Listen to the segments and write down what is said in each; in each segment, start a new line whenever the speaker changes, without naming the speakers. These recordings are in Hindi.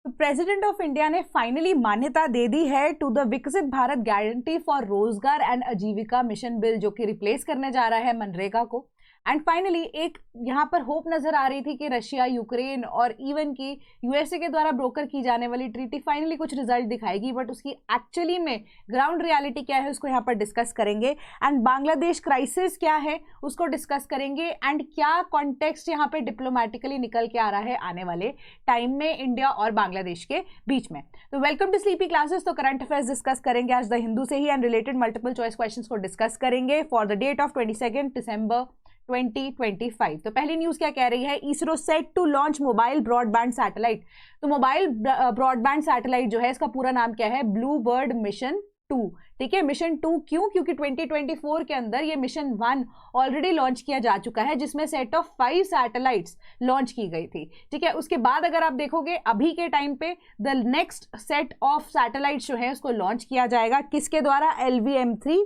तो प्रेसिडेंट ऑफ इंडिया ने फाइनली मान्यता दे दी है टू द विकसित भारत गारंटी फॉर रोजगार एंड आजीविका मिशन बिल, जो कि रिप्लेस करने जा रहा है मनरेगा को। एंड फाइनली एक यहाँ पर होप नजर आ रही थी कि रशिया, यूक्रेन और इवन की यूएसए के द्वारा ब्रोकर की जाने वाली ट्रीटी फाइनली कुछ रिजल्ट दिखाएगी, बट उसकी एक्चुअली में ग्राउंड रियलिटी क्या है उसको यहाँ पर डिस्कस करेंगे। एंड बांग्लादेश क्राइसिस क्या है उसको डिस्कस करेंगे। एंड क्या कॉन्टेक्स्ट यहाँ पे डिप्लोमेटिकली निकल के आ रहा है आने वाले टाइम में इंडिया और बांग्लादेश के बीच में। तो वेलकम टू स्लीपी क्लासेस। तो करंट अफेयर्स डिस्कस करेंगे आज द हिंदू से ही and related multiple choice questions को डिस्कस करेंगे for the date of 22 December 2025। तो पहली न्यूज क्या कह रही है, ISRO set to launch mobile broadband satellite. तो मोबाइल ब्रॉडबैंड सैटेलाइट जो है इसका पूरा नाम क्या है, ब्लू बर्ड मिशन 2। ठीक है, मिशन 2 क्यों, क्योंकि 2024 के अंदर ये मिशन 1 ऑलरेडी लॉन्च किया जा चुका है, जिसमें सेट ऑफ 5 सैटेलाइट्स लॉन्च की गई थी। ठीक है, उसके बाद अगर आप देखोगे अभी के टाइम पे the next set of satellites जो है उसको लॉन्च किया जाएगा किसके द्वारा, LVM-3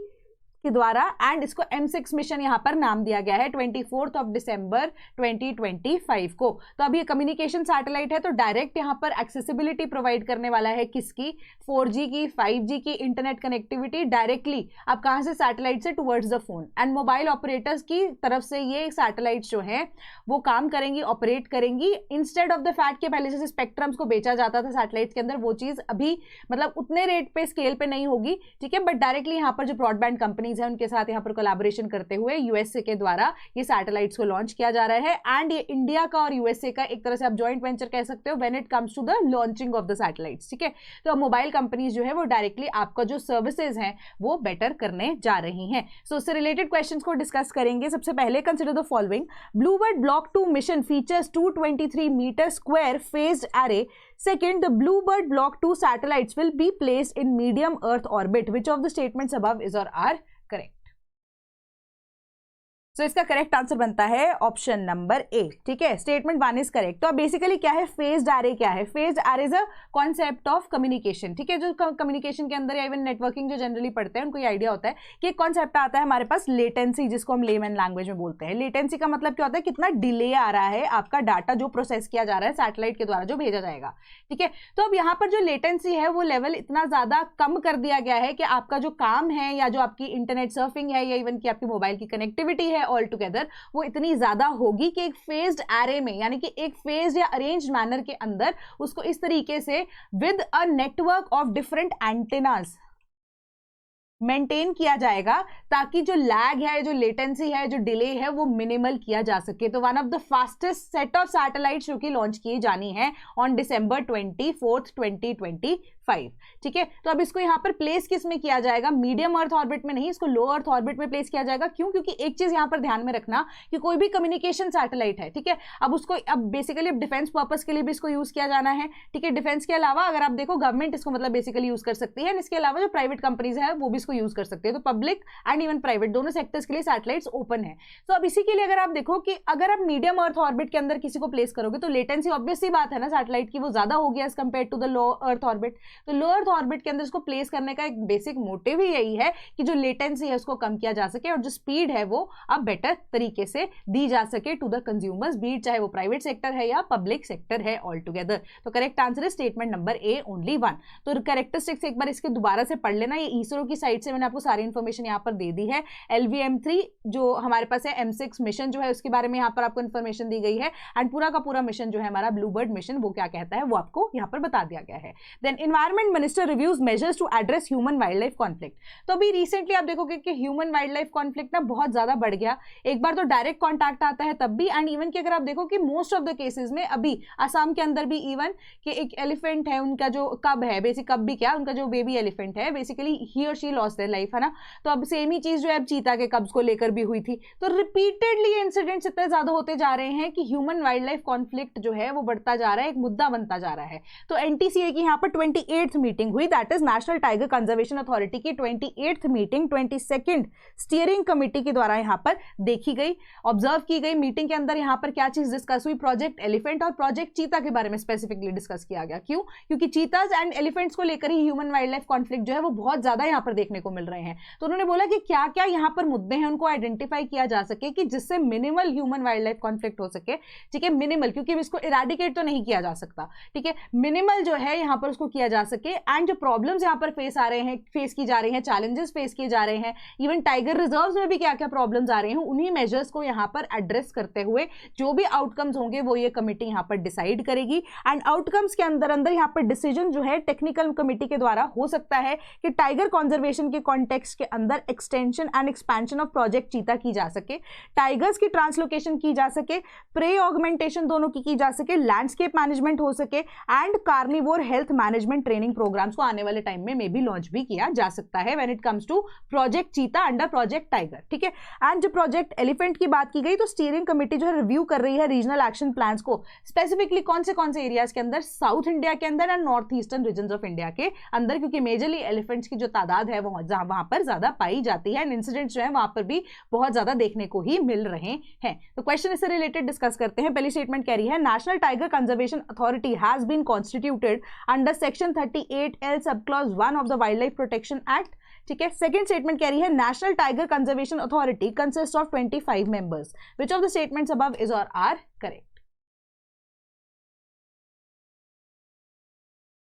के द्वारा। एंड इसको M6 मिशन यहां पर नाम दिया गया है 24 दिसंबर 2025 को। तो अब ये कम्युनिकेशन सैटेलाइट है, तो डायरेक्ट यहां पर एक्सेसिबिलिटी प्रोवाइड करने वाला है किसकी, 4G की, 5G की इंटरनेट कनेक्टिविटी डायरेक्टली आप कहां से, सैटेलाइट से towards the phone. And mobile operators की तरफ से ये सैटेलाइट्स जो है वो काम करेंगी, ऑपरेट करेंगी, इंस्टेड ऑफ द फैक्ट के पहले जैसे स्पेक्ट्रम्स को बेचा जाता था सैटेलाइट्स के अंदर, वो चीज अभी मतलब उतने रेट पे, स्केल पे नहीं होगी। ठीक है, बट डायरेक्टली यहाँ पर जो ब्रॉडबैंड कंपनी है उनके साथ यहां पर कोलैबोरेशन करते हुए यूएसए के द्वारा ये सैटेलाइट्स को लॉन्च किया जा रहा है। एंड ये इंडिया का और यूएसए का एक तरह से आप जॉइंट वेंचर कह सकते हो when it comes to the launching of the satellites. ठीक है, तो मोबाइल कंपनीज जो है वो डायरेक्टली आपका जो सर्विसेज हैं वो बेटर करने जा रही हैं। सो उससे रिलेटेड क्वेश्चंस को डिस्कस करेंगे। सबसे पहले consider the following, Bluebird block 2 mission features 223 metre square phased array. Second, the Bluebird Block 2 satellites will be placed in medium Earth orbit. Which of the statements above is or are correct? तो इसका करेक्ट आंसर बनता है ऑप्शन नंबर ए। ठीक है, स्टेटमेंट 1 इज करेक्ट। तो अब बेसिकली क्या है, फेज्ड एरे क्या है, phased array is a concept of communication. ठीक है, जो कम्युनिकेशन के अंदर या इवन नेटवर्किंग जो जनरली पढ़ते हैं उनको ये आइडिया होता है कि एक कॉन्सेप्ट आता है हमारे पास लेटेंसी, जिसको हम लेमैन लैंग्वेज में बोलते हैं। लेटेंसी का मतलब क्या होता है, कितना डिले आ रहा है आपका डाटा जो प्रोसेस किया जा रहा है सैटेलाइट के द्वारा जो भेजा जाएगा। ठीक है, तो अब यहाँ पर जो लेटेंसी है वो लेवल इतना ज्यादा कम कर दिया गया है कि आपका जो काम है या जो आपकी इंटरनेट सर्फिंग है या इवन की आपकी मोबाइल की कनेक्टिविटी है ऑल टुगेदर वो इतनी ज्यादा होगी कि एक फेज्ड एरे में, यानी कि एक फेज्ड या अरेंज्ड मैनर के अंदर उसको इस तरीके से with a network of different antennas maintain किया जाएगा ताकि जो लैग है, जो लेटेंसी है, जो डिले है वो मिनिमल किया जा सके। तो one of the fastest set of satellites जो कि लॉन्च की जानी है ऑन दिसंबर 24, 2025। ठीक है, तो अब इसको यहाँ पर प्लेस किस में किया जाएगा, मीडियम अर्थ ऑर्बिट में नहीं, इसको लो अर्थ ऑर्बिट में प्लेस किया जाएगा। क्यों, क्योंकि एक चीज यहाँ पर ध्यान में रखना कि कोई भी कम्युनिकेशन सैटेलाइट है, ठीक है, अब उसको अब बेसिकली डिफेंस पर्पस के लिए भी इसको यूज किया जाना है। ठीक है, डिफेंस के अलावा अगर आप देखो गवर्नमेंट इसको मतलब बेसिकली यूज कर सकती है, इसके अलावा जो प्राइवेट कंपनीज है वो भी इसको यूज कर सकते हैं। तो पब्लिक एंड इवन प्राइवेट दोनों सेक्टर्स के लिए सैटेलाइट्स ओपन है। तो अब इसी के लिए अगर आप देखो कि अगर आप मीडियम अर्थ ऑर्बिट के अंदर किसी को प्लेस करोगे तो लेटेंसी ऑब्वियस सी बात है ना सैटेलाइट की वो ज्यादा होगी as compared to the low earth orbit. तो लो अर्थ ऑर्बिट के अंदर इसको प्लेस करने का एक बेसिक मोटिव ही यही है कि जो लेटेंसी है उसको कम किया जा सके और जो स्पीड है वो अब बेटर तरीके से दी जा सके टू द कंज्यूमर्स, बीट चाहे वो प्राइवेट सेक्टर है या पब्लिक सेक्टर है ऑल टुगेदर। तो करेक्ट आंसर है स्टेटमेंट नंबर ए, ओनली 1। तो कैरेक्टरिस्टिक्स एक बार इसके दोबारा से पढ़ लेना, ये इसरो की साइड से मैंने आपको सारी इंफॉर्मेशन यहाँ पर दे दी है। LVM-3 जो हमारे पास है, M6 मिशन जो है उसके बारे में यहाँ पर आपको इंफॉर्मेशन दी गई है एंड पूरा का पूरा मिशन जो है हमारा ब्लूबर्ड मिशन वो क्या कहता है वो आपको यहाँ पर बता दिया गया है। Then environment minister reviews measures to address human wildlife conflict. तो अभी रिसेंटली आप देखोगे कि ह्यूमन वाइल्ड लाइफ कॉन्फ्लिक्ट ना बहुत ज्यादा बढ़ गया। एक बार तो डायरेक्ट कॉन्टैक्ट आता है तब भी, एंड इवन कि अगर आप देखो कि मोस्ट ऑफ द केसेस में अभी असम के अंदर भी इवन कि एक एलिफेंट है, उनका जो कब है, बेसिक कब भी क्या उनका जो बेबी एलिफेंट है बेसिकली ही और शी लॉस्ट देयर लाइफ, है ना। तो अब सेम ही चीज जो है चीता के कब्ज को लेकर भी हुई थी। तो रिपीटेडली इंसिडेंट्स इतने ज्यादा होते जा रहे हैं कि ह्यूमन वाइल्ड लाइफ कॉन्फ्लिक्ट जो है वो बढ़ता जा रहा है, एक मुद्दा बनता जा रहा है। तो NTCA की यहाँ पर 28th मीटिंग हुई, that is national tiger conservation authority की 28th meeting 22nd steering committee के द्वारा यहाँ पर देखी गई, ऑब्जर्व की गई। मीटिंग के अंदर यहाँ पर क्या चीज डिस्कस हुई, प्रोजेक्ट एलिफेंट और प्रोजेक्ट चीता के बारे में स्पेसिफिकली डिस्कस किया गया। क्यों, क्योंकि चीताज एंड एलिफेंट्स को लेकर ही ह्यूमन वाइल्ड लाइफ कॉन्फ्लिक्ट जो है वो बहुत ज्यादा यहाँ पर देखने देखने को मिल रहे हैं। तो उन्होंने बोला कि क्या क्या यहाँ पर मुद्दे हैं उनको आइडेंटिफाई किया जा सके कि जिससे minimal human wildlife conflict हो सके, ठीक है, मिनिमल, क्योंकि इसको इराडिकेट तो नहीं किया जा सकता, ठीक है, मिनिमल जो है यहाँ पर उसको किया जा सके। एंड जो प्रॉब्लम्स यहाँ पर फेस की जा रही हैं, चैलेंजेस फेस किए जा रहे हैं, इवन टाइगर रिजर्व्स में भी क्या क्या प्रॉब्लम्स आ रही हैं, उन्हीं मेजर्स को यहाँ पर एड्रेस करते हुए जो भी आउटकम्स होंगे वो ये कमिटी यहाँ पर डिसाइड करेगी। एंड आउटकम्स के अंदर अंदर यहाँ पर डिसीजन जो है टेक्निकल कमिटी के द्वारा हो सकता है कि टाइगर कंजर्वेशन के कॉन्टेक्स्ट के अंदर extension and expansion of project चीता की जा सके, टाइगर्स की ट्रांसलोकेशन की जा सके, प्रे ऑगमेंटेशन दोनों की जा सके, लैंडस्केप मैनेजमेंट हो सके and carnivore health management training programs को आने वाले टाइम में भी लॉन्च भी किया जा सकता है when it comes to project cheetah under project tiger, ठीक है। एंड जो प्रोजेक्ट एलिफेंट की बात की गई तो स्टीयरिंग कमेटी जो है रिव्यू कर रही है रीजनल एक्शन प्लान्स को, स्पेसिफिकली कौन से एरियाज के अंदर, साउथ इंडिया के अंदर and north eastern region of India के अंदर, क्योंकि मेजरली एलिफेंट्स की जो तादाद है वो वहां पर ज्यादा पाई जाती है एंड इंसिडेंट्स जो है वहां पर भी बहुत ज्यादा देखने को ही मिल रहे हैं। तो क्वेश्चन इससे रिलेटेड डिस्कस करते हैं। पहली स्टेटमेंट कह रही है national tiger conservation authority has been constituted under section 38L sub clause 1 of the wild life protection act, ठीक है। सेकंड स्टेटमेंट कह रही है national tiger conservation authority consist of 25 members, which of the statements above is or are correct?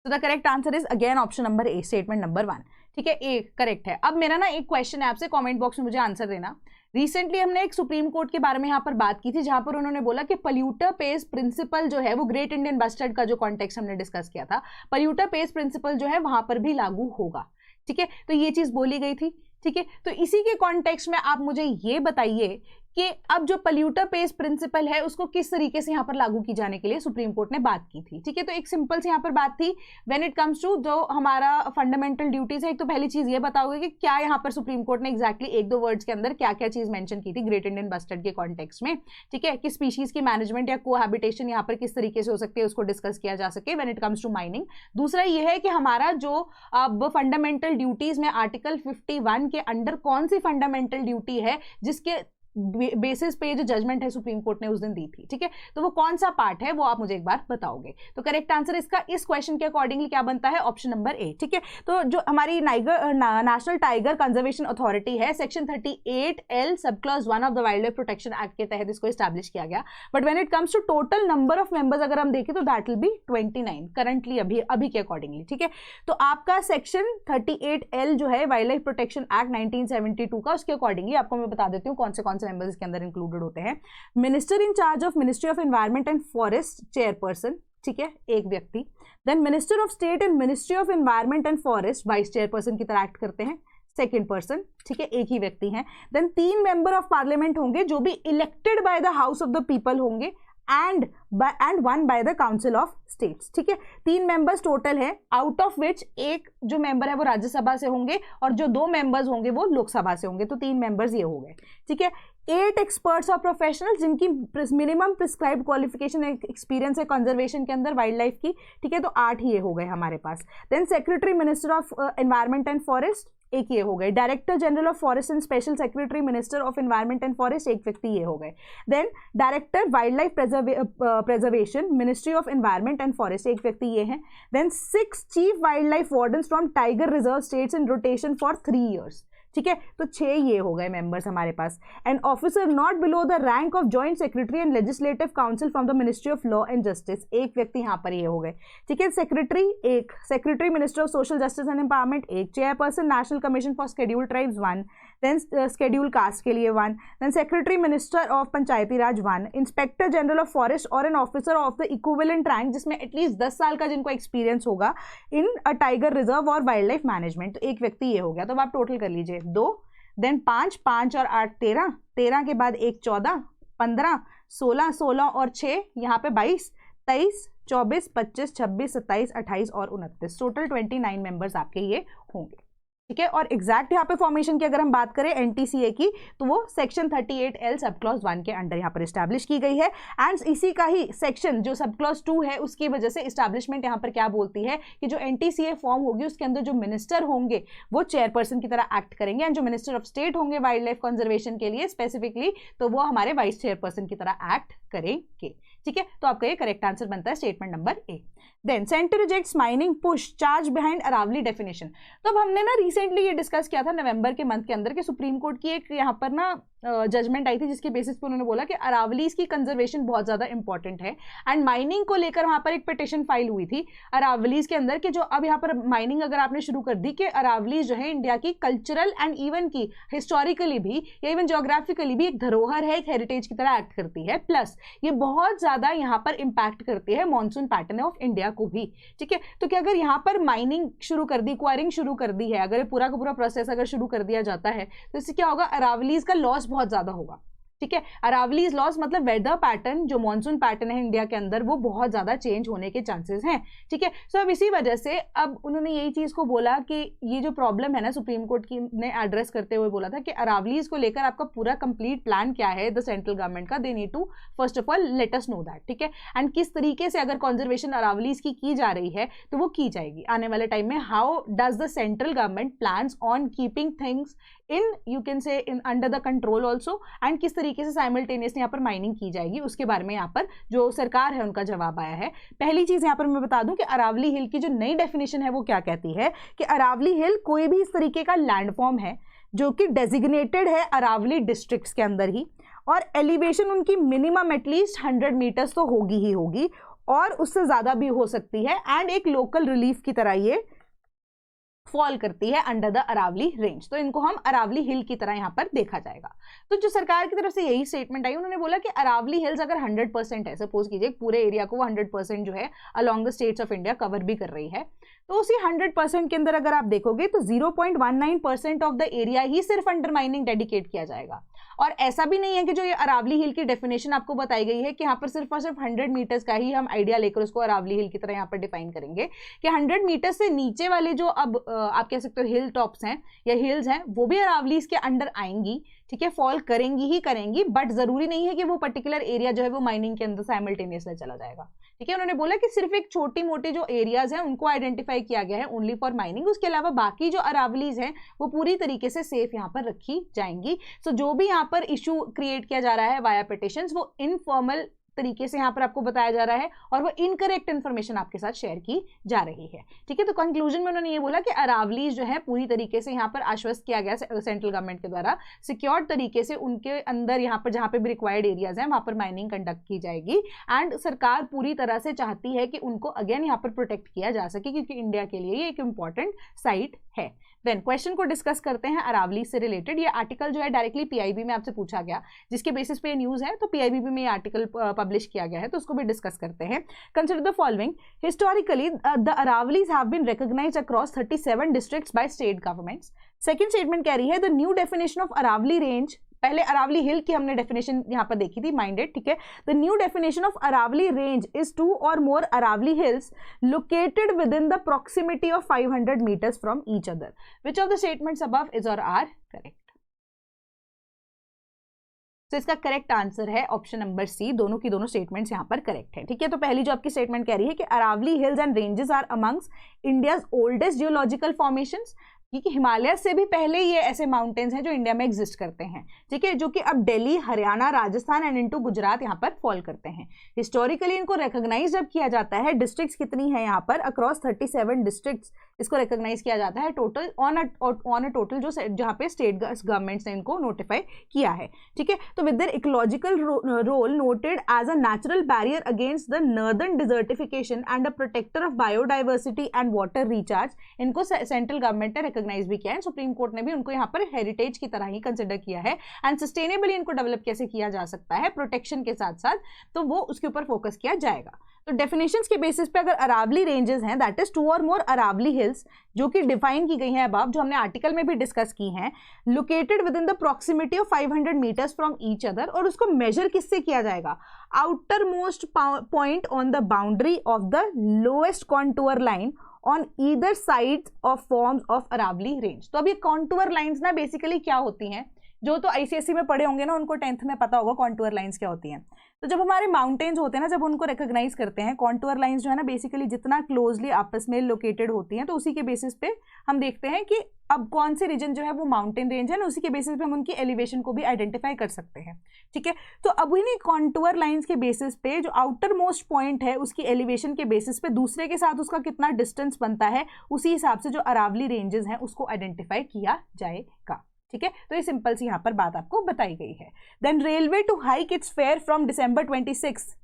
So the correct answer is again option number A, statement number 1, ठीक है, ए करेक्ट है। अब मेरा ना एक क्वेश्चन है आपसे, कमेंट बॉक्स में मुझे आंसर देना। रिसेंटली हमने एक सुप्रीम कोर्ट के बारे में यहाँ पर बात की थी जहां पर उन्होंने बोला कि पल्यूटर पेज प्रिंसिपल जो है वो ग्रेट इंडियन बस्टर्ड का जो कॉन्टेक्स्ट हमने डिस्कस किया था, पल्यूटर पेज प्रिंसिपल जो है वहां पर भी लागू होगा, ठीक है। तो ये चीज बोली गई थी, ठीक है। तो इसी के कॉन्टेक्स्ट में आप मुझे ये बताइए कि अब जो पल्यूटर पेज प्रिंसिपल है उसको किस तरीके से यहाँ पर लागू की जाने के लिए सुप्रीम कोर्ट ने बात की थी, ठीक है। तो एक सिंपल से यहाँ पर बात थी व्हेन इट कम्स टू जो हमारा फंडामेंटल ड्यूटीज है। एक तो पहली चीज ये बताओगे कि क्या यहाँ पर सुप्रीम कोर्ट ने एग्जैक्टली एक दो वर्ड्स के अंदर क्या क्या चीज मेंशन की थी ग्रेट इंडियन बस्टर्ड के कॉन्टेक्स्ट में, ठीक है, कि स्पीशीज की मैनेजमेंट या कोहैबिटेशन यहाँ पर किस तरीके से हो सकती है उसको डिस्कस किया जा सके when it comes to mining. दूसरा ये है कि हमारा जो अब फंडामेंटल ड्यूटीज में आर्टिकल 51 के अंडर कौन सी फंडामेंटल ड्यूटी है जिसके बेसिस पे जो जजमेंट है सुप्रीम कोर्ट ने उस दिन दी थी, ठीक है। तो वो कौन सा पार्ट है वो आप मुझे एक बार बताओगे। तो करेक्ट आंसर इसका इस क्वेश्चन के अकॉर्डिंगली क्या बनता है, ऑप्शन नंबर ए, ठीक है। तो जो हमारी नेशनल टाइगर कंजर्वेशन अथॉरिटी है section 38L sub clause 1 of the wild life protection act के तहत इसको एस्टैब्लिश किया गया। But when it comes to total number of members अगर हम देखें तो दैट विल बी 29 करंटली अभी के अकॉर्डिंगली, ठीक है। तो आपका सेक्शन 38L जो है वाइल्ड लाइफ प्रोटेक्शन एक्ट 1972 का, उसके अकॉर्डिंगली आपको मैं बता देती हूँ कौन से मेंबर्स इसके अंदर इंक्लूडेड होते हैं। Minister in charge of ministry of environment and forest chairperson, ठीक है, एक व्यक्ति। Then minister of state in ministry of environment and forest vice chairperson की तरह एक्ट करते हैं, सेकेंड पर्सन, ठीक है, एक ही व्यक्ति हैं। देन 3 मेंबर ऑफ पार्लियामेंट होंगे जो भी elected by the house of the people होंगे and 1 by the council of states, ठीक है। 3 मेंबर्स टोटल है, आउट ऑफ विच एक जो मेंबर है वो राज्यसभा से होंगे और जो 2 मेंबर्स होंगे वो लोकसभा से होंगे। तो 3 मेंबर्स ये हो गए, ठीक है। 8 एक्सपर्ट्स और प्रोफेशनल्स जिनकी मिनिमम प्रिस्क्राइब्ड क्वालिफिकेशन एक्सपीरियंस है कंजर्वेशन के अंदर वाइल्ड लाइफ की, ठीक है। तो 8 ये हो गए हमारे पास। Then secretary minister of environment and forest एक ये हो गए। Director general of forest and special secretary minister of environment and forest एक व्यक्ति ये हो गए। Then director wild life preservation ministry of environment and forest एक व्यक्ति ये हैं। Then 6 chief wild life wardens from tiger reserve states in rotation for 3 years, ठीक है। तो 6 ये हो गए मेंबर्स हमारे पास। And officer not below the rank of joint secretary and legislative council from the ministry of law and justice एक व्यक्ति यहाँ पर ये हो गए, ठीक है। सेक्रेटरी एक, secretary minister of social justice and empowerment एक, chairperson national commission for scheduled tribes 1, then schedule caste के लिए 1, then secretary minister of Panchayati Raj 1, inspector general of forest और an officer of the equivalent rank जिसमें एटलीस्ट 10 साल का जिनको एक्सपीरियंस होगा इन अ टाइगर रिजर्व और वाइल्ड लाइफ मैनेजमेंट, तो एक व्यक्ति ये हो गया। तो आप टोटल कर लीजिए 2, देन 5 और 8 13, 13 के बाद 1 14, 15, 16, 16 और 6 यहाँ पे 22, 23, 24, 25, 26, 27, 28 और 29, टोटल 29 मेंबर्स आपके ये होंगे, ठीक है। और एग्जैक्ट यहाँ पे फॉर्मेशन की अगर हम बात करें एनटीसीए की तो वो सेक्शन 38L सब क्लॉज 1 के अंडर यहाँ पर एस्टैब्लिश की गई है। एंड इसी का ही सेक्शन जो सब क्लॉज 2 है उसकी वजह से एस्टैब्लिशमेंट यहाँ पर क्या बोलती है कि जो एनटीसीए फॉर्म होगी उसके अंदर जो मिनिस्टर होंगे वो चेयरपर्सन की तरह एक्ट करेंगे एंड जो मिनिस्टर ऑफ स्टेट होंगे वाइल्ड लाइफ कंजर्वेशन के लिए स्पेसिफिकली तो वो हमारे वाइस चेयरपर्सन की तरह एक्ट करेंगे, ठीक है, तो आपका ये करेक्ट आंसर बनता है statement number A. Then centre rejects mining push charge behind Aravalli definition. तो अब हमने ना रिसेंटली ये डिस्कस किया था नवंबर के मंथ के अंदर कि सुप्रीम कोर्ट की एक यहाँ पर ना जजमेंट आई थी जिसके बेसिस पे उन्होंने बोला कि अरावलीज की कंजर्वेशन बहुत ज्यादा इंपॉर्टेंट है एंड माइनिंग को लेकर वहां पर एक पिटिशन फाइल हुई थी अरावलीज के अंदर कि जो अब यहाँ पर माइनिंग अगर आपने शुरू कर दी कि अरावलीज जो है इंडिया की कल्चरल एंड इवन की हिस्टोरिकली भी या इवन ज्योग्राफिकली भी एक धरोहर है, एक हेरिटेज की तरह एक्ट करती है, प्लस ये बहुत ज्यादा यहाँ पर इंपैक्ट करती है मॉनसून पैटर्न ऑफ इंडिया को भी। ठीक है, तो क्या अगर यहाँ पर माइनिंग शुरू कर दी, क्वायरिंग शुरू कर दी है, अगर पूरा का पूरा प्रोसेस अगर शुरू कर दिया जाता है तो इससे क्या होगा, अरावलीज का लॉस बहुत ज्यादा होगा। ठीक है, अरावलीज लॉस मतलब वेदर पैटर्न जो मॉनसून पैटर्न है इंडिया के अंदर वो बहुत ज्यादा चेंज होने के चांसेस हैं। ठीक है, सो अब इसी वजह से अब उन्होंने यही चीज को बोला कि ये जो प्रॉब्लम है ना सुप्रीम कोर्ट की ने एड्रेस करते हुए बोला था कि अरावलीज को लेकर आपका पूरा कंप्लीट प्लान क्या है द सेंट्रल गवर्नमेंट का, they need to first of all let us know that. ठीक है, एंड किस तरीके से अगर कंजर्वेशन अरावलीज की जा रही है तो वो की जाएगी आने वाले टाइम में। How does the central government plans on keeping things in you can से in under the control also, and किस तरीके से साइमल्टेनियसली यहाँ पर माइनिंग की जाएगी उसके बारे में यहाँ पर जो सरकार है उनका जवाब आया है। पहली चीज यहाँ पर मैं बता दूं कि अरावली हिल की जो नई डेफिनेशन है वो क्या कहती है कि अरावली हिल कोई भी इस तरीके का लैंडफॉर्म है जो कि डेजिग्नेटेड है अरावली डिस्ट्रिक्ट्स के अंदर ही, और एलिवेशन उनकी मिनिमम एटलीस्ट 100 मीटर्स तो होगी ही होगी और उससे ज्यादा भी हो सकती है, एंड एक लोकल रिलीफ की तरह ये फॉल करती है अंडर द अरावली रेंज। तो इनको हम अरावली हिल की तरह यहाँ पर देखा जाएगा। तो जो सरकार की तरफ से यही स्टेटमेंट आई, उन्होंने बोला कि अरावली हिल्स अगर 100% है, सपोज कीजिए पूरे एरिया को वो 100% जो है along the states of India cover भी कर रही है, तो उसी 100% के अंदर अगर आप देखोगे तो 0.19% ऑफ द एरिया ही सिर्फ अंडर माइनिंग डेडिकेट किया जाएगा। और ऐसा भी नहीं है कि जो ये अरावली हिल की डेफिनेशन आपको बताई गई है कि यहाँ पर सिर्फ और सिर्फ 100 मीटर्स का ही हम आइडिया लेकर उसको अरावली हिल की तरह यहाँ पर डिफाइन करेंगे कि 100 मीटर से नीचे वाले जो अब आप कह सकते हो हिल टॉप्स हैं या हिल्स हैं वो भी अरावलीज के अंडर आएंगी। ठीक है, फॉल करेंगी ही करेंगी, बट जरूरी नहीं है कि वो पर्टिकुलर एरिया जो है वो माइनिंग के अंदर साइमल्टेनियसली चला जाएगा। ठीक है, उन्होंने बोला कि सिर्फ एक छोटी मोटी जो एरियाज हैं उनको आइडेंटिफाई किया गया है ओनली फॉर माइनिंग, उसके अलावा बाकी जो अरावलीज हैं वो पूरी तरीके से सेफ यहाँ पर रखी जाएंगी। सो जो भी यहाँ पर इशू क्रिएट किया जा रहा है वाया पिटिशंस वो इनफॉर्मल तरीके से यहाँ पर आपको बताया जा रहा है और वो इनकरेक्ट इन्फॉर्मेशन आपके साथ शेयर की जा रही है। ठीक है, तो कंक्लूजन में उन्होंने ये बोला कि अरावलीज जो है पूरी तरीके से यहाँ पर आश्वस्त किया गया सेंट्रल गवर्नमेंट के द्वारा सिक्योर तरीके से उनके अंदर यहाँ पर जहाँ पे भी रिक्वायर्ड एरियाज हैं वहाँ पर माइनिंग कंडक्ट की जाएगी, एंड सरकार पूरी तरह से चाहती है कि उनको अगेन यहाँ पर प्रोटेक्ट किया जा सके क्योंकि इंडिया के लिए ये एक इंपॉर्टेंट साइट है। देन क्वेश्चन को डिस्कस करते हैं अरावली से रिलेटेड। ये आर्टिकल जो है डायरेक्टली पीआईबी में आपसे पूछा गया, जिसके बेसिस पे न्यूज है, तो पीआईबी में ये आर्टिकल पब्लिश किया गया है, तो उसको भी डिस्कस करते हैं। Consider the following, historically the Aravallis have been recognised across 37 districts by state governments. Second statement कह रही है the new definition of Aravalli range, पहले अरावली हिल की हमने डेफिनेशन यहाँ पर देखी थी माइंडेड। ठीक है, the new definition of Aravalli range is 2 or more Aravalli hills located within the proximity of 500 metres from each other. Which of the statements above is or are correct? तो इसका करेक्ट आंसर है ऑप्शन नंबर सी, दोनों की दोनों स्टेटमेंट्स यहाँ पर करेक्ट है। ठीक है, तो पहली जो आपकी स्टेटमेंट कह रही है कि Aravalli hills and ranges are amongst India's oldest geological formations, क्योंकि हिमालय से भी पहले ये ऐसे माउंटेन्स हैं जो इंडिया में एग्जिस्ट करते हैं। ठीक है, जो कि अब दिल्ली, हरियाणा, राजस्थान एंड इनटू गुजरात यहाँ पर फॉल करते हैं। हिस्टोरिकली इनको रिकॉग्नाइज जब किया जाता है, डिस्ट्रिक्ट्स कितनी है यहाँ पर, अक्रॉस 37 डिस्ट्रिक्ट्स इसको रिकॉग्नाइज किया जाता है टोटल ऑन अ टोटल जो जहाँ पे स्टेट गवर्नमेंट्स ने इनको नोटिफाई किया है। ठीक है, तो with their ecological role noted as a natural barrier against the northern desertification and a protector of biodiversity and water recharge, इनको सेंट्रल गवर्नमेंट ने रिकॉग्नाइज भी किया है। सुप्रीम कोर्ट ने भी उनको यहाँ पर हेरिटेज की तरह ही कंसिडर किया है, एंड सस्टेनेबली इनको डेवलप कैसे किया जा सकता है प्रोटेक्शन के साथ साथ, तो वो उसके ऊपर फोकस किया जाएगा। तो डेफिनेशंस के बेसिस पे अगर अरावली रेंजेस हैं that is 2 or more Aravalli hills जो कि डिफाइन की गई हैं अबव, जो हमने आर्टिकल में भी डिस्कस की हैं, located within the proximity of 500 metres from each other, और उसको मेजर किससे किया जाएगा, outermost point on the boundary of the lowest contour line on either side of forms of Aravalli range. तो अब ये कॉन्टूर लाइंस ना बेसिकली क्या होती हैं, जो तो आईसीएसई में पढ़े होंगे ना उनको 10th में पता होगा कॉन्टूर लाइंस क्या होती हैं। तो जब हमारे माउंटेन्स होते हैं ना, जब उनको रिकॉग्नाइज करते हैं, कॉन्टूर लाइंस जो है ना बेसिकली जितना क्लोजली आपस में लोकेटेड होती हैं, तो उसी के बेसिस पे हम देखते हैं कि अब कौन से रीजन जो है वो माउंटेन रेंज है ना, उसी के बेसिस पे हम उनकी एलिवेशन को भी आइडेंटिफाई कर सकते हैं। ठीक है, तो अब इन्हीं कॉन्टूर लाइंस के बेसिस पे जो आउटर मोस्ट पॉइंट है उसकी एलिवेशन के बेसिस पे दूसरे के साथ उसका कितना डिस्टेंस बनता है, उसी हिसाब से जो अरावली रेंजेस हैं उसको आइडेंटिफाई किया जाएगा। ठीक है, तो ये सिंपल सी यहाँ पर बात आपको बताई गई है। Then railway to hike its fare from December 26।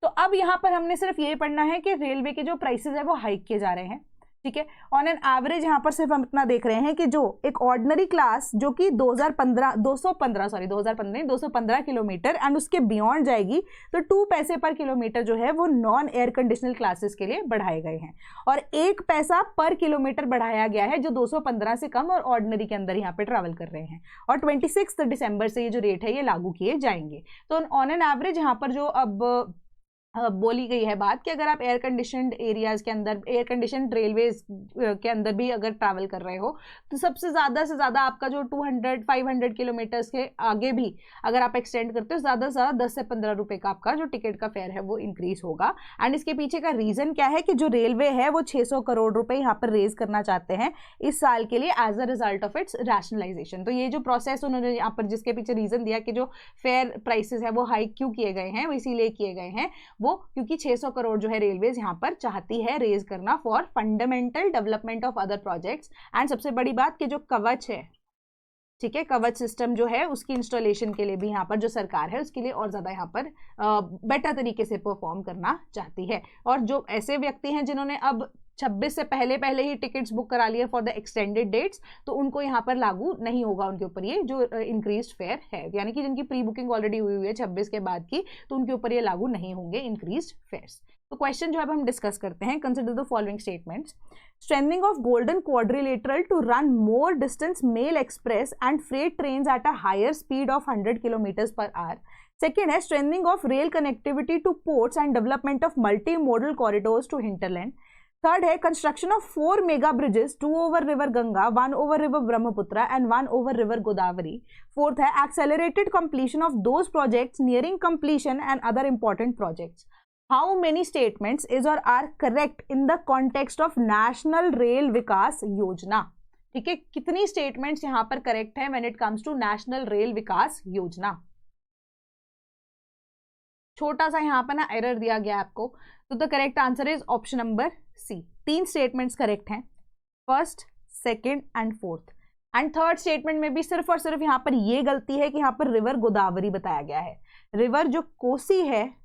तो अब यहाँ पर हमने सिर्फ ये पढ़ना है कि रेलवे के जो प्राइसेस है वो हाइक किए जा रहे हैं। ठीक है, ऑन एन एवरेज यहाँ पर सिर्फ हम इतना देख रहे हैं कि जो एक ऑर्डिनरी क्लास जो कि 215 किलोमीटर एंड उसके बियॉन्ड जाएगी, तो 2 पैसे पर किलोमीटर जो है वो नॉन एयर कंडीशनल क्लासेस के लिए बढ़ाए गए हैं, और 1 पैसा पर किलोमीटर बढ़ाया गया है जो 215 से कम और ऑर्डिनरी के अंदर यहाँ पे ट्रैवल कर रहे हैं, और 26 दिसंबर से ये जो रेट है ये लागू किए जाएंगे। तो ऑन एन एवरेज यहाँ पर जो अब बोली गई है बात कि अगर आप एयर कंडीशनड एरियाज के अंदर, एयर कंडीशनड रेलवेज के अंदर भी अगर ट्रैवल कर रहे हो, तो सबसे ज़्यादा से ज़्यादा आपका जो 200-500 किलोमीटर्स के आगे भी अगर आप एक्सटेंड करते हो, ज़्यादा से ज़्यादा 10 से 15 रुपये का आपका जो टिकट का फेयर है वो इंक्रीज होगा। एंड इसके पीछे का रीज़न क्या है कि जो रेलवे है वो 600 करोड़ रुपये यहाँ पर रेज करना चाहते हैं इस साल के लिए as a result of its rationalisation. तो ये जो प्रोसेस उन्होंने यहाँ पर जिसके पीछे रीज़न दिया कि जो फेयर प्राइसेस है वो हाइक क्यों किए गए हैं, वो इसीलिए किए गए हैं वो क्योंकि 600 करोड़ जो है रेलवेज यहाँ पर चाहती है रेज करना for fundamental development of other projects. And सबसे बड़ी बात कि जो कवच है, ठीक है, कवच सिस्टम जो है उसकी इंस्टॉलेशन के लिए भी यहाँ पर जो सरकार है उसके लिए और ज़्यादा यहाँ पर बेटर तरीके से परफॉर्म करना चाहती है। और जो ऐसे व्यक्ति हैं जिन्होंने अब 26 से पहले ही टिकट्स बुक करा लिए फॉर द एक्सटेंडेड डेट्स, तो उनको यहाँ पर लागू नहीं होगा उनके ऊपर ये जो इंक्रीज्ड फेयर है, यानी कि जिनकी प्री बुकिंग ऑलरेडी हुई है 26 के बाद की, तो उनके ऊपर ये लागू नहीं होंगे इंक्रीज्ड फेयर्स। तो क्वेश्चन जो है हम डिस्कस करते हैं, consider the following statements. Strengthening of golden quadrilateral to run more distance mail express and freight trains at a higher speed of 100 kilometers per hour. Second है strengthening of rail connectivity to ports and development of multi modal corridors to hinterland. Third है construction of 4 mega bridges, 2 over river Ganga, 1 over river Brahmaputra and 1 over river Godavari. Fourth है accelerated completion of those projects nearing completion and other important projects. How many statements is or are correct in the context of national rail Vikas Yojana. ठीक है, कितनी स्टेटमेंट्स यहाँ पर करेक्ट है when it comes to national rail Vikas Yojana. छोटा सा यहाँ पर ना एरर दिया गया आपको, तो the correct answer is option number C. 3 statements correct हैं, first, second and fourth. And third statement में भी सिर्फ और सिर्फ यहाँ पर ये गलती है कि यहाँ पर रिवर गोदावरी बताया गया है। रिवर जो कोसी है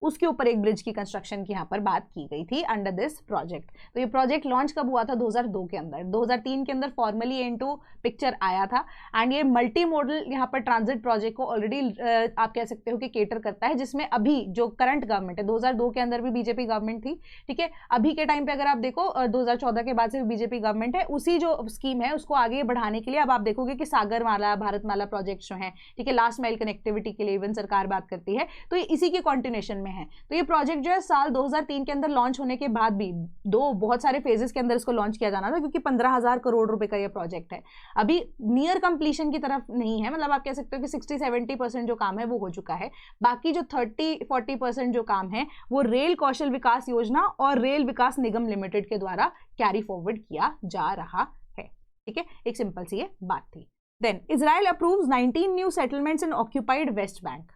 उसके ऊपर एक ब्रिज की कंस्ट्रक्शन की यहाँ पर बात की गई थी अंडर दिस प्रोजेक्ट। तो ये प्रोजेक्ट लॉन्च कब हुआ था? 2002 के अंदर। 2003 के अंदर फॉर्मली इनटू पिक्चर आया था। एंड ये मल्टी मॉडल यहाँ पर ट्रांजिट प्रोजेक्ट को ऑलरेडी आप कह सकते हो कि केटर करता है, जिसमें अभी जो करंट गवर्नमेंट है, 2002 के अंदर भी बीजेपी गवर्नमेंट थी, ठीक है, अभी के टाइम पे अगर आप देखो 2014 के बाद से बीजेपी गवर्नमेंट है, उसी जो स्कीम है उसको आगे बढ़ाने के लिए अब आप देखोगे कि सागरमाला, भारतमाला प्रोजेक्ट जो है, ठीक है, लास्ट माइल कनेक्टिविटी के लिए इवन सरकार बात करती है, तो ये इसी के कॉन्टिन्यूएशन में है। तो ये प्रोजेक्ट जो है साल 2003 के अंदर लॉन्च होने के बाद भी बहुत सारे फेजेस के अंदर इसको लॉन्च किया जाना था, क्योंकि 15,000 करोड़ रुपए का ये प्रोजेक्ट है। अभी नियर कंप्लीशन की तरफ नहीं है, मतलब आप कह सकते हो कि 60-70% जो काम है वो हो चुका है। बाकी जो 30-40% जो काम है वो रेल कौशल विकास योजना और रेल विकास निगम लिमिटेड के द्वारा कैरी फॉरवर्ड किया जा रहा है। ठीक है, एक सिंपल सी ये बात थी। Then Israel approves 19 new settlements in occupied West Bank.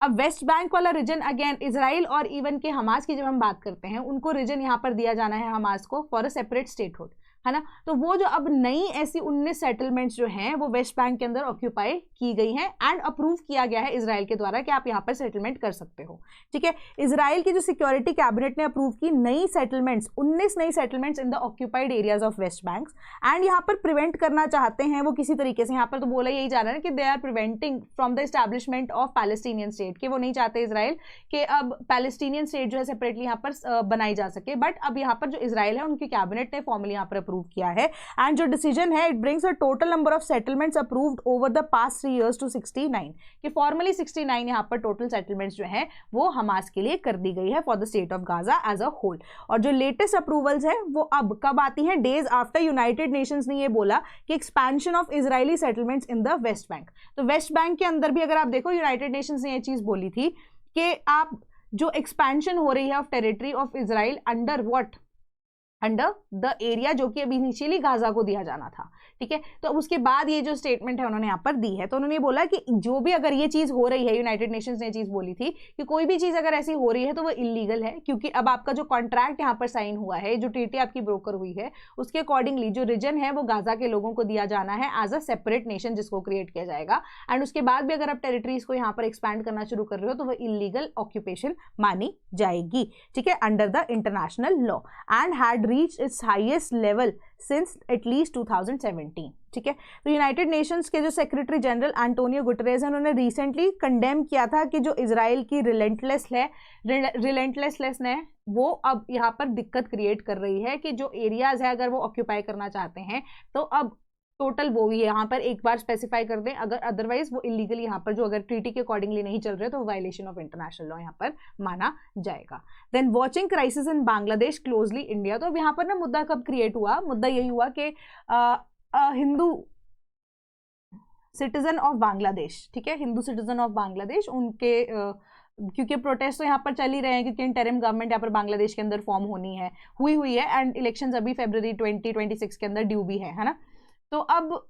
अब वेस्ट बैंक वाला रीजन अगेन इजराइल और इवन के हमास की जब हम बात करते हैं, उनको रीजन यहाँ पर दिया जाना है हमास को फॉर अ सेपरेट स्टेटहुड, है ना। तो वो जो अब नई ऐसी 19 सेटलमेंट्स जो हैं वो वेस्ट बैंक के अंदर ऑक्यूपाई की गई हैं एंड अप्रूव किया गया है इजराइल के द्वारा कि आप यहाँ पर सेटलमेंट कर सकते हो। ठीक है, इजराइल की जो सिक्योरिटी कैबिनेट ने अप्रूव की नई सेटलमेंट्स, 19 नई settlements in the occupied areas of West Bank, and यहाँ पर प्रिवेंट करना चाहते हैं वो किसी तरीके से, यहाँ पर तो बोला यही जा रहा है कि they are preventing from the establishment of Palestinian state, कि वो नहीं चाहते इजराइल कि अब पैलेस्टीनियन स्टेट जो है सेपरेटली यहाँ पर बनाई जा सके। बट अब यहाँ पर जो इजराइल है उनकी कैबिनेट ने फॉर्मली यहाँ पर अप्रूव अप्रूव किया है। एंड जो डिसीजन है, it brings a total number of settlements approved over the past 3 years to 69, कि फॉर्मली 69 यहाँ पर टोटल सेटलमेंट्स जो है वो हमास के लिए कर दी गई है for the state of Gaza as a whole. और जो लेटेस्ट अप्रूवल्स है वो अब कब आती हैं? डेज आफ्टर यूनाइटेड नेशंस ने ये बोला कि expansion of Israeli settlements in the West Bank. तो वेस्ट बैंक के अंदर भी अगर आप देखो, यूनाइटेड नेशंस ने ये चीज बोली थी कि आप जो एक्सपेंशन हो रही है of territory of Israel under what, under the area जो कि अभी इनिशियली गाजा को दिया जाना था, ठीक है। तो उसके बाद ये जो स्टेटमेंट है उन्होंने यहाँ पर दी है, तो उन्होंने बोला कि जो भी अगर ये चीज हो रही है, यूनाइटेड नेशंस ने चीज बोली थी कि कोई भी चीज अगर ऐसी हो रही है तो वो इलीगल है, क्योंकि अब आपका जो कॉन्ट्रैक्ट यहाँ पर साइन हुआ है, जो ट्रीटी आपकी ब्रोकर हुई है, उसके अकॉर्डिंगली जो रीजन है वो गाजा के लोगों को दिया जाना है एज अ सेपरेट नेशन जिसको क्रिएट किया जाएगा। एंड उसके बाद भी अगर आप टेरिटरीज को यहाँ पर एक्सपैंड करना शुरू कर रहे हो तो वो इलीगल ऑक्यूपेशन मानी जाएगी, ठीक है, under the international law, and had reached it's highest level since at least 2017, ठीक है। तो यूनाइटेड नेशंस के जो सेक्रेटरी जनरल एंटोनियो गुटरेस हैं, उन्होंने रिसेंटली कंडेम किया था कि जो इजराइल की रिलेंटलेसनेस है वो अब यहाँ पर दिक्कत क्रिएट कर रही है कि जो एरियाज है अगर वो ऑक्यूपाई करना चाहते हैं तो अब टोटल वो भी यहाँ पर एक बार स्पेसिफाई कर दें, अगर अदरवाइज वो इलीगली यहाँ पर जो अगर ट्रीटी के अकॉर्डिंगली नहीं चल रहे तो वायलेशन ऑफ इंटरनेशनल लॉ यहाँ पर माना जाएगा। Then watching crisis in Bangladesh closely India. तो अब यहाँ पर ना मुद्दा कब क्रिएट हुआ? मुद्दा यही हुआ कि हिंदू सिटीजन ऑफ बांग्लादेश, ठीक है, हिंदू सिटीजन ऑफ बांग्लादेश, उनके क्योंकि प्रोटेस्ट तो यहाँ पर चल ही रहे हैं क्योंकि इंटरिम गवर्नमेंट यहाँ पर बांग्लादेश के अंदर फॉर्म हुई है एंड इलेक्शंस अभी फरवरी 2026 के अंदर ड्यू भी है ना। तो अब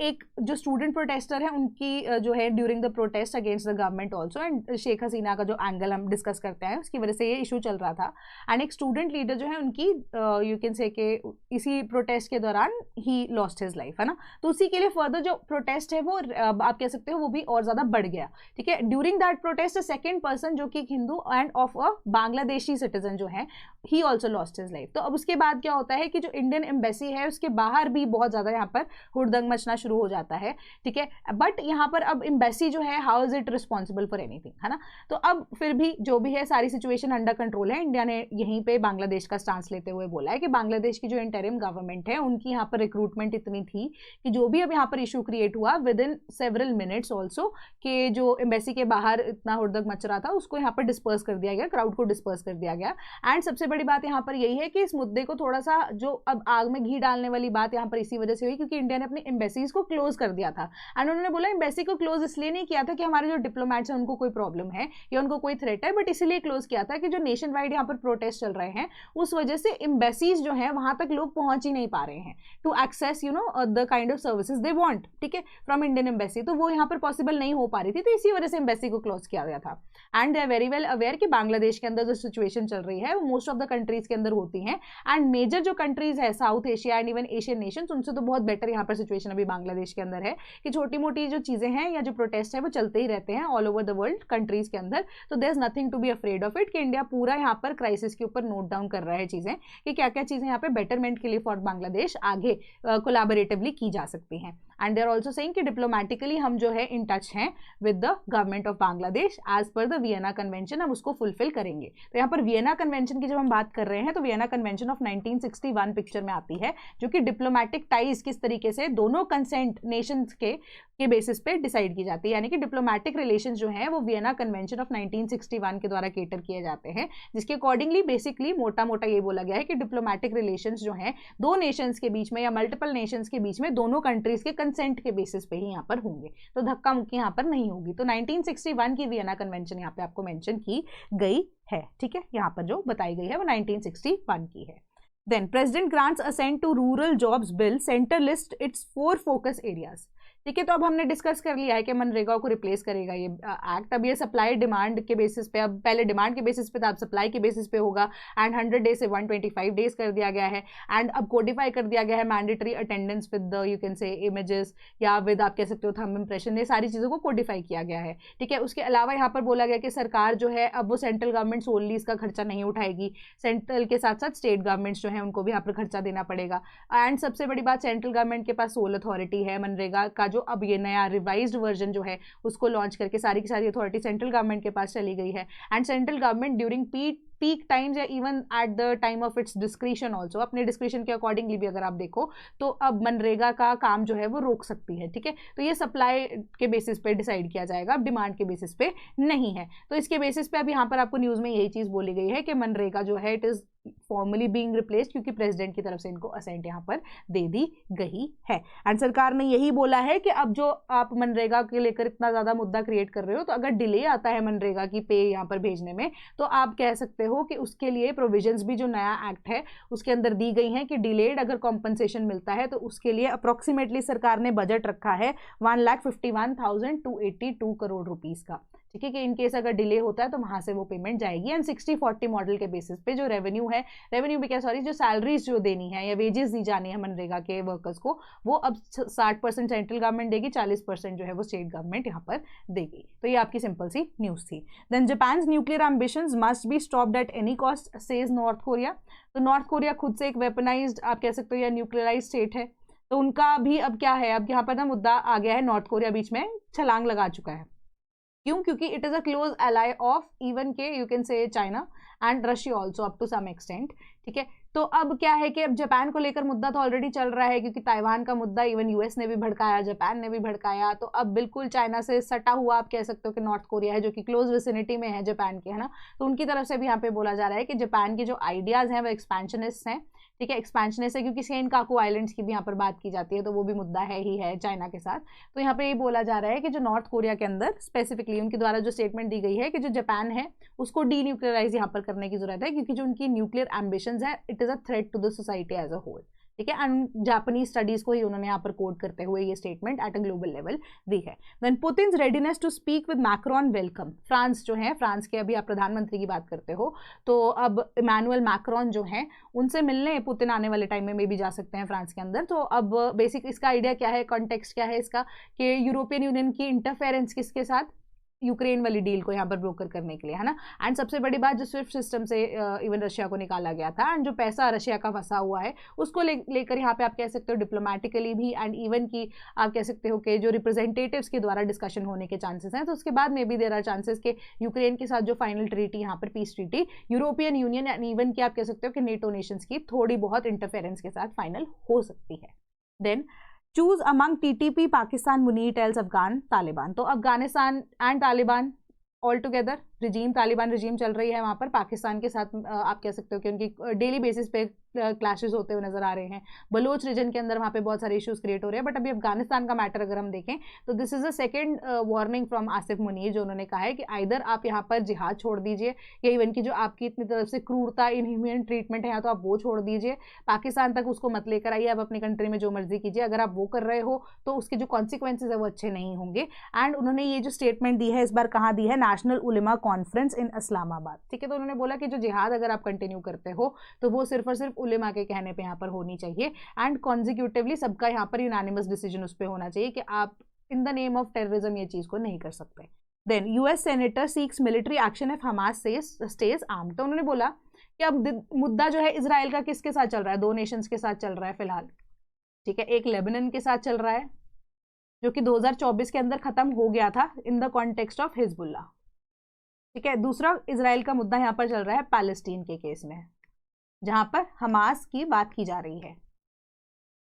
एक जो स्टूडेंट प्रोटेस्टर है उनकी जो है during the protest against the government also, and Sheikh Hasina का जो एंगल हम डिस्कस करते हैं उसकी वजह से ये इशू चल रहा था। एंड एक स्टूडेंट लीडर जो है उनकी यू कैन से कि इसी प्रोटेस्ट के दौरान ही लॉस्ट हिज लाइफ, है ना। तो उसी के लिए फर्दर जो प्रोटेस्ट है वो आप कह सकते हो वो भी और ज़्यादा बढ़ गया, ठीक है। During that protest second person जो कि एक Hindu end of a Bangladeshi citizen जो है he also lost his life. तो अब उसके बाद क्या होता है कि जो इंडियन एम्बेसी है उसके बाहर भी बहुत ज़्यादा यहाँ पर हुड़दंग मचना शुरू हो जाता है, ठीक है। बट यहाँ पर अब एम्बेसी जो है how is it responsible for anything, है ना। तो अब फिर भी जो भी है सारी सिचुएशन अंडर कंट्रोल है। इंडिया ने यहीं पे बांग्लादेश का स्टांस लेते हुए बोला है कि बांग्लादेश की जो इंटरिम गवर्नमेंट है उनकी यहाँ पर रिक्रूटमेंट इतनी थी कि जो भी अब यहाँ पर इशू क्रिएट हुआ with in several minutes also कि जो एम्बेसी के बाहर इतना हुड़दंग मच रहा था उसको यहाँ पर डिस्पर्स कर दिया गया, क्राउड को डिस्पर्स कर दिया गया। एंड सबसे बड़ी बात यहाँ पर यही है कि इस मुद्दे को थोड़ा सा जो अब आग में घी डालने वाली बात यहाँ पर इसी वजह से हुई क्योंकि इंडिया ने अपनी एम्बेसीज को क्लोज कर दिया था। एंड उन्होंने बोला एम्बेसी को क्लोज इसलिए नहीं किया था कि हमारे जो डिप्लोमेट्स हैं उनको कोई प्रॉब्लम है या उनको कोई थ्रेट है, बट इसलिए क्लोज किया था कि जो नेशन वाइड यहाँ पर प्रोटेस्ट चल रहे हैं उस वजह से एम्बेसीज जो है वहां तक लोग पहुंच ही नहीं पा रहे हैं to access the kind of services they want, ठीक है, फ्रॉम इंडियन एम्बेसी। तो वो यहाँ पर पॉसिबल नहीं हो पा रही थी, तो इसी वजह से एम्बेसी को क्लोज किया गया था। And they are very well aware कि बांग्लादेश के अंदर जो सिचुएशन चल रही है वो मोस्ट ऑफ द कंट्रीज के अंदर होती है। एंड मेजर जो कंट्रीज है south Asia and even Asian Nations उनसे तो बहुत बेटर यहाँ पर सिचुएशन अभी बांग्लादेश के अंदर है कि छोटी मोटी जो चीजें हैं या जो प्रोटेस्ट है वो चलते ही रहते हैं all over the world countries के अंदर। तो there is nothing to be afraid of it कि इंडिया पूरा यहाँ पर क्राइसिस के ऊपर नोट डाउन कर रहा है चीजें कि क्या क्या चीजें यहाँ पे बेटरमेंट के लिए फॉर बांग्लादेश आगे कोलैबोरेटिवली की जा सकती हैं। And they are also saying कि डिप्लोमेटिकली हम जो है इन टच हैं with the government of Bangladesh as per the Vienna convention, हम उसको फुलफिल करेंगे। तो यहाँ पर वियना कन्वेंशन की जब हम बात कर रहे हैं तो वियना कन्वेंशन ऑफ 1961 पिक्चर में आती है जो कि डिप्लोमेटिक टाइज किस तरीके से दोनों कंसेंट नेशंस के बेसिस पे डिसाइड की जाती है, यानी कि डिप्लोमेटिक रिलेशंस जो हैं वो वियना कन्वेंशन ऑफ 1961 के द्वारा केटर किए जाते हैं, जिसके अकॉर्डिंगली बेसिकली मोटा मोटा ये बोला गया है कि डिप्लोमेटिक रिलेशंस जो हैं दो नेशंस के बीच में या मल्टीपल नेशंस के बीच में दोनों कंट्रीज के कंसेंट के बेसिस पे ही यहाँ पर होंगे, तो धक्का मुक्की यहाँ पर नहीं होगी। तो 1961 की वियना कन्वेंशन यहाँ पे आपको मेंशन की गई है, ठीक है, यहाँ पर जो बताई गई है वो 1961 की है। Then President grants assent to Rural Jobs Bill, Center lists its 4 focus areas। ठीक है, तो अब हमने डिस्कस कर लिया है कि मनरेगा को रिप्लेस करेगा ये एक्ट। अब ये सप्लाई डिमांड के बेसिस पे, अब पहले डिमांड के बेसिस पे था, अब सप्लाई के बेसिस पे होगा। एंड 100 डेज से 125 डेज कर दिया गया है। एंड अब कोडिफाई कर दिया गया है mandatory attendance with the you can से इमेजेस या विद आप कह सकते हो थंब इंप्रेशन, ये सारी चीज़ों को कोडिफाई किया गया है, ठीक है। उसके अलावा यहाँ पर बोला गया कि सरकार जो है अब वो सेंट्रल गवर्नमेंट सोनली इसका खर्चा नहीं उठाएगी, सेंट्रल के साथ साथ स्टेट गवर्नमेंट्स जो है उनको भी यहाँ पर खर्चा देना पड़ेगा। एंड सबसे बड़ी बात, सेंट्रल गवर्नमेंट के पास सोल अथॉरिटी है। मनरेगा का जो अब ये नया रिवाइज्ड वर्जन जो है उसको लॉन्च करके सारी की सारी अथॉरिटी सेंट्रल गवर्नमेंट के पास चली गई है। And central government during peak times या even at the time of its discretion also, अपने डिस्क्रिशन के अकॉर्डिंगली भी अगर आप देखो तो अब मनरेगा का काम जो है वो रोक सकती है, ठीक है। तो ये सप्लाई के बेसिस पे डिसाइड किया जाएगा, अब डिमांड के बेसिस पे नहीं है। तो इसके बेसिस पे अब यहाँ पर आपको न्यूज़ में यही चीज़ बोली गई है कि मनरेगा जो है it is formally being replaced, क्योंकि प्रेसिडेंट की तरफ से इनको असेंट यहाँ पर दे दी गई है। एंड सरकार ने यही बोला है कि अब जो आप मनरेगा के लेकर इतना ज़्यादा मुद्दा क्रिएट कर रहे हो, तो अगर डिले आता है मनरेगा की पे यहाँ पर भेजने में, तो आप कह सकते हो कि उसके लिए प्रोविजंस भी जो नया एक्ट है उसके अंदर दी गई हैं कि डिलेड अगर कॉम्पनसेशन मिलता है तो उसके लिए अप्रोक्सीमेटली सरकार ने बजट रखा है 1,51,282 करोड़ रुपीज़ का, ठीक है, कि इन केस अगर डिले होता है तो वहां से वो पेमेंट जाएगी। एंड 60-40 मॉडल के बेसिस पे जो रेवेन्यू है, रेवेन्यू भी क्या सॉरी, जो सैलरीज जो देनी है या वेजेस दी जानी है मनरेगा के वर्कर्स को, वो अब 60% सेंट्रल गवर्नमेंट देगी, 40% जो है वो स्टेट गवर्नमेंट यहाँ पर देगी। तो ये आपकी सिंपल सी न्यूज़ थी। Then Japan's nuclear ambitions must be stopped at any cost, says North Korea. तो नॉर्थ कोरिया खुद से एक वेपनाइज्ड आप कह सकते हो या न्यूक्लियराइज स्टेट है, तो उनका भी अब क्या है, अब यहाँ पर ना मुद्दा आ गया है, नॉर्थ कोरिया बीच में छलांग लगा चुका है। क्यों? क्योंकि it is a close ally of even के you can say China and Russia also up to some extent, ठीक है। तो अब क्या है कि अब जापान को लेकर मुद्दा तो ऑलरेडी चल रहा है, क्योंकि ताइवान का मुद्दा इवन यूएस ने भी भड़काया, जापान ने भी भड़काया, तो अब बिल्कुल चाइना से सटा हुआ आप कह सकते हो कि नॉर्थ कोरिया है, जो कि क्लोज विसिनिटी में है जापान के, है ना। तो उनकी तरफ से भी यहाँ पे बोला जा रहा है कि जापान के जो आइडियाज़ हैं वो एक्सपेंशनिस्ट हैं, ठीक है, एक्सपेंशनिस्ट है, क्योंकि सेनकाकू आइलैंड्स की भी यहाँ पर बात की जाती है, तो वो भी मुद्दा है ही है चाइना के साथ। तो यहाँ पे ये बोला जा रहा है कि जो नॉर्थ कोरिया के अंदर स्पेसिफिकली उनके द्वारा जो स्टेटमेंट दी गई है कि जो जापान है उसको डी न्यूक्लियराइज यहाँ पर करने की जरूरत है, क्योंकि जो उनकी न्यूक्लियर एम्बिशंस है it is a threat to the society as a whole, ठीक है। एंड जापानीज स्टडीज को ही उन्होंने यहाँ पर कोट करते हुए ये statement at a global level दी है। Then Putin's readiness to speak with Macron welcome. France जो है, फ्रांस के अभी आप प्रधानमंत्री की बात करते हो, तो अब इमैनुअल मैक्रोन जो हैं उनसे मिलने पुतिन आने वाले टाइम में भी जा सकते हैं फ्रांस के अंदर। तो अब बेसिक इसका आइडिया क्या है, कॉन्टेक्स्ट क्या है इसका, कि यूरोपियन यूनियन की इंटरफेरेंस किसके साथ, यूक्रेन वाली डील को यहाँ पर ब्रोकर करने के लिए, है ना। एंड सबसे बड़ी बात, जो स्विफ्ट सिस्टम से इवन रशिया को निकाला गया था एंड जो पैसा रशिया का फंसा हुआ है उसको लेकर यहाँ पे आप कह सकते हो डिप्लोमेटिकली भी एंड इवन की आप कह सकते हो कि जो रिप्रेजेंटेटिव्स के द्वारा डिस्कशन होने के चांसेस हैं, तो उसके बाद में भी देयर आर चांसेस के यूक्रेन के साथ जो फाइनल ट्रीटी यहाँ पर peace treaty European union and even की आप कह सकते हो कि नेटो नेशंस की थोड़ी बहुत इंटरफेरेंस के साथ फाइनल हो सकती है। Then choose among TTP Pakistan Munir tells Afghan Taliban. तो Afghanistan and Taliban all together regime, Taliban regime चल रही है वहाँ पर, पाकिस्तान के साथ आप कह सकते हो कि उनकी डेली बेसिस पे क्लैशेस होते हुए नजर आ रहे हैं। बलोच रीजन के अंदर वहाँ पे बहुत सारे इश्यूज क्रिएट हो रहे हैं। बट अभी अफगानिस्तान का मैटर अगर हम देखें तो this is a second warning from Asif Munir, जो उन्होंने कहा है कि आइदर आप यहाँ पर जिहाद छोड़ दीजिए या इवन की जो आपकी इतनी तरफ से क्रूरता इनह्यूमन ट्रीटमेंट है यहाँ, तो आप वो छोड़ दीजिए, पाकिस्तान तक उसको मत लेकर आइए, आप अपनी कंट्री में जो मर्जी कीजिए। अगर आप वो कर रहे हो तो उसके जो कॉन्सिक्वेंसेज है वो अच्छे नहीं होंगे। एंड उन्होंने ये जो स्टेटमेंट दी है इस बार कहाँ दी है, national Ulema conference in Islamabad, ठीक है। तो उन्होंने बोला कि जो जिहाद अगर आप कंटिन्यू करते हो तो वो सिर्फ और सिर्फ उलेमा के कहने पे यहाँ पर होनी चाहिए एंड कॉन्जिक्यूटिवली सबका यहाँ पर यूनानिमस डिसीजन उस पर होना चाहिए कि आप in the name of terrorism ये चीज को नहीं कर सकते। Then US senator seeks military action if Hamas stays armed. तो उन्होंने बोला कि अब मुद्दा जो है इजराइल का किसके साथ चल रहा है, दो नेशंस के साथ चल रहा है फिलहाल, ठीक है। एक लेबनान के साथ चल रहा है जो कि 2024 के अंदर खत्म हो गया था इन द कॉन्टेक्स्ट ऑफ हिजबुल्ला, ठीक है। दूसरा इजराइल का मुद्दा यहाँ पर चल रहा है पैलेस्टीन के केस में, जहां पर हमास की बात की जा रही है,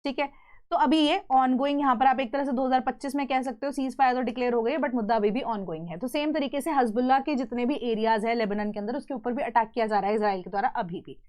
ठीक है। तो अभी ये ऑनगोइंग यहाँ पर आप एक तरह से 2025 में कह सकते हो सीज फायर तो डिक्लेयर हो गई, बट मुद्दा अभी भी ऑनगोइंग है। तो सेम तरीके से हिजबुल्लाह के जितने भी एरियाज है लेबनान के अंदर उसके ऊपर भी अटैक किया जा रहा है इजराइल के द्वारा अभी भी।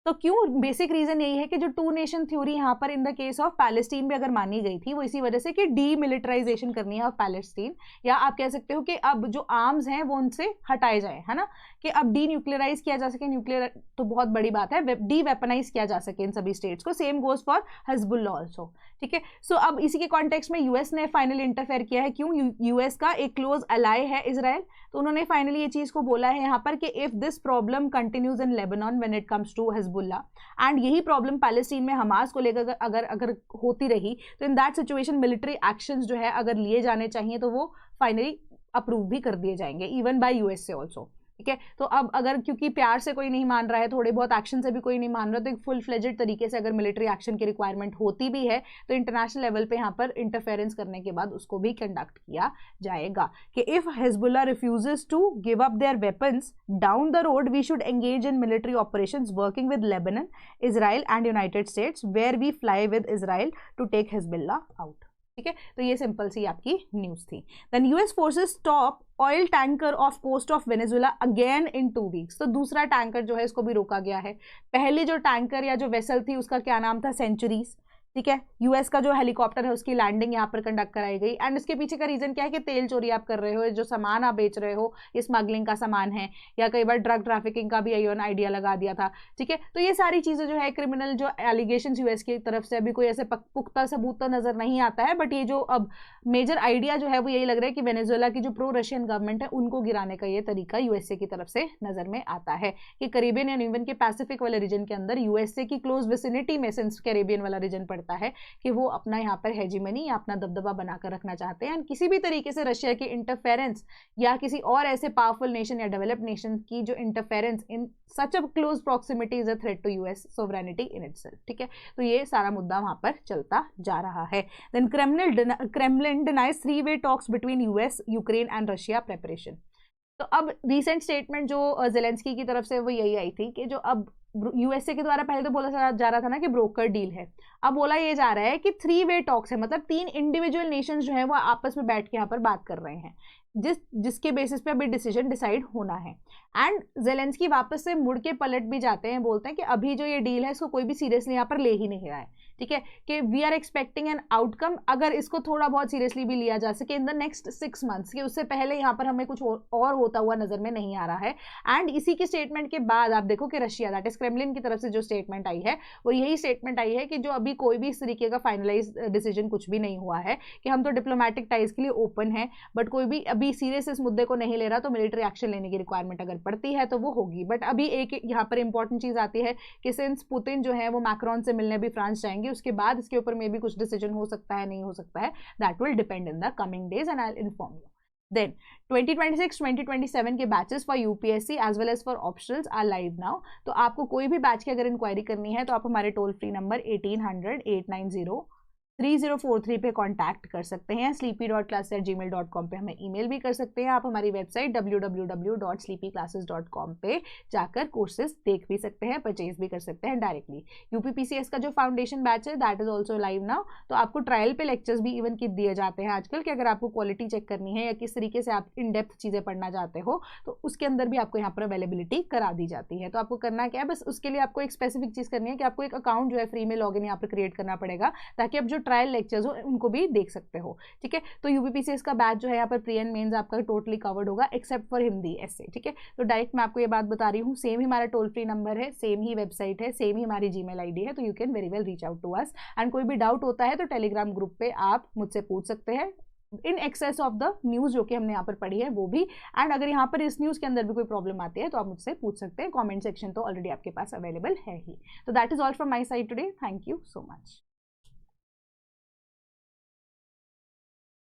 तो क्यों, बेसिक रीजन यही है कि जो टू नेशन थ्योरी यहाँ पर in the case of Palestine भी अगर मानी गई थी वो इसी वजह से कि डीमिलिटराइजेशन करनी है ऑफ पैलेस्टीन, या आप कह सकते हो कि अब जो आर्म्स हैं वो उनसे हटाए जाए, है ना, कि अब डी न्यूक्लियराइज किया जा सके, न्यूक्लियर तो बहुत बड़ी बात है, डी वेपनाइज किया जा सके इन सभी स्टेट्स को। Same goes for Hezbollah also, ठीक है। सो अब इसी के कॉन्टेक्स्ट में यूएस ने फाइनली इंटरफेयर किया है। क्यों? यूएस का एक क्लोज अलाई है इजराइल, तो उन्होंने फाइनली ये चीज को बोला है यहाँ पर कि if this problem continues in Lebanon when it comes to Hezbollah and यही प्रॉब्लम पैलेस्टीन में हमास को लेकर अगर होती रही तो in that situation military actions जो है अगर लिए जाने चाहिए तो वो फाइनली अप्रूव भी कर दिए जाएंगे इवन बाय यूएस से ऑल्सो, ठीक है। तो अब अगर क्योंकि प्यार से कोई नहीं मान रहा है, थोड़े बहुत एक्शन से भी कोई नहीं मान रहा, तो एक फुल फ्लेजेड तरीके से अगर मिलिट्री एक्शन की रिक्वायरमेंट होती भी है तो इंटरनेशनल लेवल पे यहाँ पर इंटरफेरेंस करने के बाद उसको भी कंडक्ट किया जाएगा कि if Hezbollah refuses to give up their weapons down the road we should engage in military operations working with Lebanon, Israel and United States where we fly with Israel to take Hezbollah out. ठीक है, तो ये सिंपल सी आपकी न्यूज थी। Then US forces stop oil tanker off coast of Venezuela again in 2 weeks. तो दूसरा टैंकर जो है इसको भी रोका गया है। पहली जो टैंकर या जो वेसल थी उसका क्या नाम था, सेंचुरीज। ठीक है, यूएस का जो हेलीकॉप्टर है उसकी लैंडिंग यहाँ पर कंडक्ट कराई गई। एंड इसके पीछे का रीजन क्या है कि तेल चोरी आप कर रहे हो, जो सामान आप बेच रहे हो ये स्मगलिंग का सामान है, या कई बार ड्रग ट्रैफिकिंग का भी आईओन आइडिया लगा दिया था। ठीक है, तो ये सारी चीजें जो है क्रिमिनल जो एलिगेशन यूएस की तरफ से अभी कोई ऐसे पुख्ता सबूत तो नजर नहीं आता है, बट ये जो अब मेजर आइडिया जो है वो यही लग रहा है कि वेनेजुएला की जो प्रो रशियन गवर्नमेंट है उनको गिराने का ये तरीका यूएसए की तरफ से नजर में आता है कि कैरेबियन एंड इवन के पैसिफिक वाले रीजन के अंदर यूएसए की क्लोज विसिनिटी में, सिंस कैरेबियन वाला रीजन पड़ता है, कि वो अपना यहाँ पर हेजीमनी या अपना दबदबा बनाकर रखना चाहते हैं। किसी भी तरीके से रशिया की इंटरफेरेंस या किसी और ऐसे पावरफुल नेशन या डेवलप्ड नेशन की जो interference in such a close proximity is a threat to US sovereignty in itself. ठीक है, तो ये सारा मुद्दा वहां पर चलता जा रहा है। Then Kremlin denies 3-way talks between US, Ukraine and Russia preparation. तो अब रिसेंट स्टेटमेंट जो जेलेंस्की की तरफ से वो यही आई थी कि जो अब यूएसए के द्वारा पहले तो बोला जा रहा था ना कि ब्रोकर डील है, अब बोला ये जा रहा है कि 3-way टॉक्स है, मतलब 3 इंडिविजुअल नेशंस जो है वो आपस में बैठ के यहाँ पर बात कर रहे हैं, जिसके बेसिस पे अभी डिसीजन डिसाइड होना है। एंड जेलेंस्की वापस से मुड़ के पलट भी जाते हैं, बोलते हैं कि अभी जो ये डील है इसको कोई भी सीरियसली यहाँ पर ले ही नहीं रहा है। ठीक है, कि we are expecting an outcome, अगर इसको थोड़ा बहुत सीरियसली भी लिया जा सके इन द नेक्स्ट 6 months, कि उससे पहले यहाँ पर हमें कुछ और होता हुआ नजर में नहीं आ रहा है। एंड इसी के स्टेटमेंट के बाद आप देखो कि रशिया, दैट इज क्रेमलिन की तरफ से जो स्टेटमेंट आई है वो यही स्टेटमेंट आई है कि जो अभी कोई भी इस तरीके का फाइनलाइज डिसीजन कुछ भी नहीं हुआ है, कि हम तो डिप्लोमेटिक टाइज के लिए ओपन है, बट कोई भी अभी सीरियस इस मुद्दे को नहीं ले रहा, तो मिलिट्री एक्शन लेने की रिक्वायरमेंट अगर पड़ती है तो वो होगी। बट अभी एक यहाँ पर इंपॉर्टेंट चीज आती है कि सिंस पुतिन जो है वो मैक्रोन से मिलने भी फ्रांस जाएंगे, उसके बाद इसके ऊपर में भी कुछ डिसीजन हो सकता है, नहीं हो सकता है, that will depend in the coming days and I will inform you. Then 2026-2027 के batches for UPSC as well as for optionals are live now. तो आपको कोई भी बैच की अगर इंक्वायरी करनी है तो आप हमारे टोल फ्री नंबर 1800-890-3043 पे कांटेक्ट कर सकते हैं। sleepy.classes@gmail.com पे हमें ईमेल भी कर सकते हैं। आप हमारी वेबसाइट www.sleepyclasses.com पे जाकर कोर्सेज देख भी सकते हैं, परचेज भी कर सकते हैं डायरेक्टली। यूपीपीसीएस का जो फाउंडेशन बैच है that is also live now. तो आपको ट्रायल पे लेक्चर्स भी इवन की दिए जाते हैं आजकल, कि अगर आपको क्वालिटी चेक करनी है या किस तरीके से आप इन डेप्थ चीज़ें पढ़ना चाहते हो तो उसके अंदर भी आपको यहाँ पर अवेलेबिलिटी करा दी जाती है। तो आपको करना क्या है, बस उसके लिए आपको एक स्पेसिफिक चीज़ करनी है कि आपको एक अकाउंट जो है फ्री में लॉगिन यहाँ पर क्रिएट करना पड़ेगा, ताकि आप जो ट्रायल लेक्चर्स हो उनको भी देख सकते हो। ठीक है, तो यूपीपीसीएस का बैच जो है यहाँ पर प्री एंड मेंस आपका टोटली कवर्ड होगा एक्सेप्ट फॉर हिंदी ऐसे। ठीक है, तो डायरेक्ट मैं आपको ये बात बता रही हूँ, सेम ही हमारा टोल फ्री नंबर है, सेम ही वेबसाइट है, सेम ही हमारी जीमेल आईडी है, तो you can very well reach out to us. And कोई भी डाउट होता है तो टेलीग्राम ग्रुप पे आप मुझसे पूछ सकते हैं in excess of the news जो कि हमने यहाँ पर पढ़ी है वो भी। एंड अगर यहाँ पर इस न्यूज़ के अंदर भी कोई प्रॉब्लम आती है तो आप मुझसे पूछ सकते हैं, कमेंट सेक्शन तो ऑलरेडी आपके पास अवेलेबल है ही। तो that is all from my side today, thank you so much.